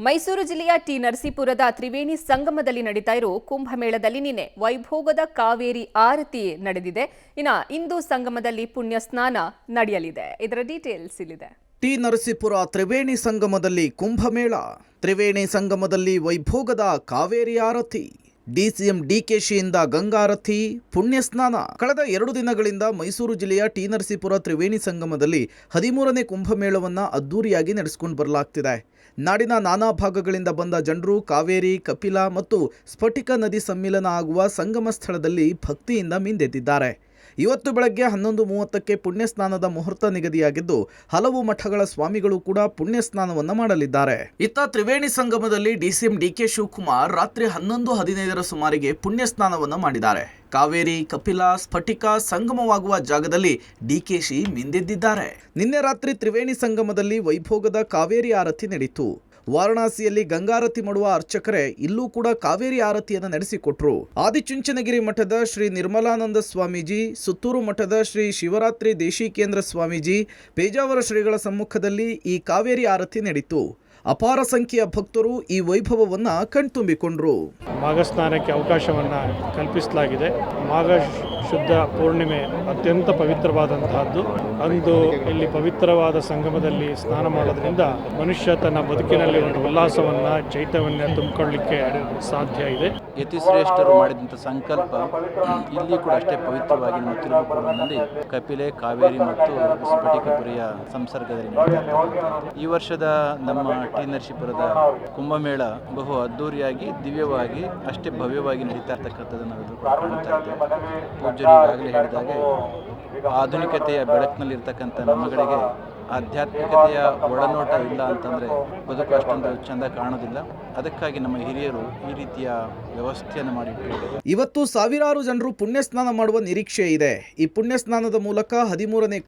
ಮೈಸೂರು ಜಿಲ್ಲೆಯ ಟಿ ನರಸೀಪುರದ ತ್ರಿವೇಣಿ ಸಂಗಮದಲ್ಲಿ ನಡೀತಾ ಇರೋ ಕುಂಭಮೇಳದಲ್ಲಿ ನಿನ್ನೆ ವೈಭೋಗದ ಕಾವೇರಿ ಆರತಿ ನಡೆದಿದೆ. ಇಂದು ಸಂಗಮದಲ್ಲಿ ಪುಣ್ಯ ಸ್ನಾನ ನಡೆಯಲಿದೆ. ಇದರ ಡೀಟೇಲ್ಸ್ ಇಲ್ಲಿದೆ. ಟಿ ನರಸೀಪುರ ತ್ರಿವೇಣಿ ಸಂಗಮದಲ್ಲಿ ಕುಂಭಮೇಳ. ತ್ರಿವೇಣಿ ಸಂಗಮದಲ್ಲಿ ವೈಭೋಗದ ಕಾವೇರಿ ಆರತಿ. ಡಿಸಿಎಂ ಡಿಕೆಶಿಯಿಂದ ಗಂಗಾರತಿ, ಪುಣ್ಯ ಸ್ನಾನ. ಕಳೆದ 2 ದಿನಗಳಿಂದ ಮೈಸೂರು ಜಿಲ್ಲೆಯ ಟಿ ನರಸೀಪುರ ತ್ರಿವೇಣಿ ಸಂಗಮದಲ್ಲಿ 13ನೇ ಕುಂಭಮೇಳವನ್ನು ಅದ್ದೂರಿಯಾಗಿ ನಡೆಸಿಕೊಂಡು ಬರಲಾಗ್ತಿದೆ. ನಾಡಿನ ನಾನಾ ಭಾಗಗಳಿಂದ ಬಂದ ಜನರು ಕಾವೇರಿ, ಕಪಿಲಾ ಮತ್ತು ಸ್ಫಟಿಕ ನದಿ ಸಮ್ಮಿಲನ ಆಗುವ ಸಂಗಮ ಸ್ಥಳದಲ್ಲಿ ಭಕ್ತಿಯಿಂದ ಮಿಂದೆದ್ದಿದ್ದಾರೆ. ಇವತ್ತು ಬೆಳಗ್ಗೆ 11:30ಕ್ಕೆ ಪುಣ್ಯ ಸ್ನಾನದ ಮುಹೂರ್ತ ನಿಗದಿಯಾಗಿದ್ದು, ಹಲವು ಮಠಗಳ ಸ್ವಾಮಿಗಳು ಕೂಡ ಪುಣ್ಯ ಸ್ನಾನವನ್ನು ಮಾಡಲಿದ್ದಾರೆ. ಇತ್ತ ತ್ರಿವೇಣಿ ಸಂಗಮದಲ್ಲಿ ಡಿಸಿಎಂ ಡಿಕೆ ಶಿವಕುಮಾರ್ ರಾತ್ರಿ 11:15ರ ಸುಮಾರಿಗೆ ಪುಣ್ಯ ಸ್ನಾನವನ್ನು ಮಾಡಿದ್ದಾರೆ. ಕಾವೇರಿ, ಕಪಿಲಾ, ಸ್ಫಟಿಕ ಸಂಗಮವಾಗುವ ಜಾಗದಲ್ಲಿ ಡಿಕೆಶಿ ಮಿಂದೆದ್ದಿದ್ದಾರೆ. ನಿನ್ನೆ ರಾತ್ರಿ ತ್ರಿವೇಣಿ ಸಂಗಮದಲ್ಲಿ ವೈಭೋಗದ ಕಾವೇರಿ ಆರತಿ ನಡೆಯಿತು. ವಾರಣಾಸಿಯಲ್ಲಿ ಗಂಗಾರತಿ ಮಾಡುವ ಅರ್ಚಕರೇ ಇಲ್ಲೂ ಕೂಡ ಕಾವೇರಿ ಆರತಿಯನ್ನು ನಡೆಸಿಕೊಟ್ರು. ಆದಿಚುಂಚನಗಿರಿ ಮಠದ ಶ್ರೀ ನಿರ್ಮಲಾನಂದ ಸ್ವಾಮೀಜಿ, ಸುತ್ತೂರು ಮಠದ ಶ್ರೀ ಶಿವರಾತ್ರಿ ದೇಶಿಕೇಂದ್ರ ಸ್ವಾಮೀಜಿ, ಪೇಜಾವರ ಶ್ರೀಗಳ ಸಮ್ಮುಖದಲ್ಲಿ ಈ ಕಾವೇರಿ ಆರತಿ ನಡೆಯಿತು. ಅಪಾರ ಸಂಖ್ಯೆಯ ಭಕ್ತರು ಈ ವೈಭವವನ್ನು ಕಣ್ತುಂಬಿಕೊಂಡ್ರು. ಮಾಘ ಸ್ನಾನಕ್ಕೆ ಅವಕಾಶವನ್ನು ಕಲ್ಪಿಸಲಾಗಿದೆ. ಮಾಘ ಶುದ್ಧ ಪೂರ್ಣಿಮೆ ಅತ್ಯಂತ ಪವಿತ್ರವಾದಂತಹದ್ದು. ಅಂದು ಇಲ್ಲಿ ಪವಿತ್ರವಾದ ಸಂಗಮದಲ್ಲಿ ಸ್ನಾನ ಮಾಡೋದ್ರಿಂದ ಮನುಷ್ಯ ತನ್ನ ಬದುಕಿನಲ್ಲಿ ಒಂದು ಉಲ್ಲಾಸವನ್ನು, ಚೈತನ್ಯ ತುಂಬಿಕೊಳ್ಳಲಿಕ್ಕೆ ಸಾಧ್ಯ ಇದೆ. ಯತಿಶ್ರೇಷ್ಠರು ಮಾಡಿದಂಥ ಸಂಕಲ್ಪ ಇಲ್ಲಿ ಕೂಡ ಅಷ್ಟೇ ಪವಿತ್ರವಾಗಿ ನಮ್ಮ ತಿರುಮೂರಿನಲ್ಲಿ ಕಪಿಲೆ, ಕಾವೇರಿ ಮತ್ತು ಸ್ಫಟಿಕಪುರಿಯ ಸಂಸರ್ಗದಲ್ಲಿ ನಡೆಯುತ್ತದೆ. ಈ ವರ್ಷದ ನಮ್ಮ ಟಿ ನರಸೀಪುರದ ಕುಂಭಮೇಳ ಬಹು ಅದ್ದೂರಿಯಾಗಿ, ದಿವ್ಯವಾಗಿ, ಅಷ್ಟೇ ಭವ್ಯವಾಗಿ ನಡೀತಾ ಇರ್ತಕ್ಕಂಥದ್ದು ನಾವೆಲ್ಲರೂ ಕಾಣ್ತಾ ಇದ್ದೇವೆ. ಪೂಜ್ಯರು ಈಗಾಗಲೇ ಹೇಳಿದಾಗೆ ಆಧುನಿಕತೆಯ ಬೆಳಕಿನಲ್ಲಿರ್ತಕ್ಕಂಥ ನಮ್ಮಗಳಿಗೆ ಆಧ್ಯಾತ್ಮಿಕತೆಯ ಒಳನೋಟ ಇಲ್ಲ ಅಂತಂದರೆ ಬದುಕು ಅಷ್ಟೊಂದು ಚೆಂದ ಕಾಣೋದಿಲ್ಲ. ಅದಕ್ಕಾಗಿ ನಮ್ಮ ಹಿರಿಯರು ಈ ರೀತಿಯ ವ್ಯವಸ್ಥೆಯನ್ನು ಮಾಡಿಟ್ಟಿದ್ದಾರೆ. ಇವತ್ತು ಸಾವಿರಾರು ಜನರು ಪುಣ್ಯ ಸ್ನಾನ ಮಾಡುವ ನಿರೀಕ್ಷೆ ಇದೆ. ಈ ಪುಣ್ಯ ಸ್ನಾನದ ಮೂಲಕ 13ನೇ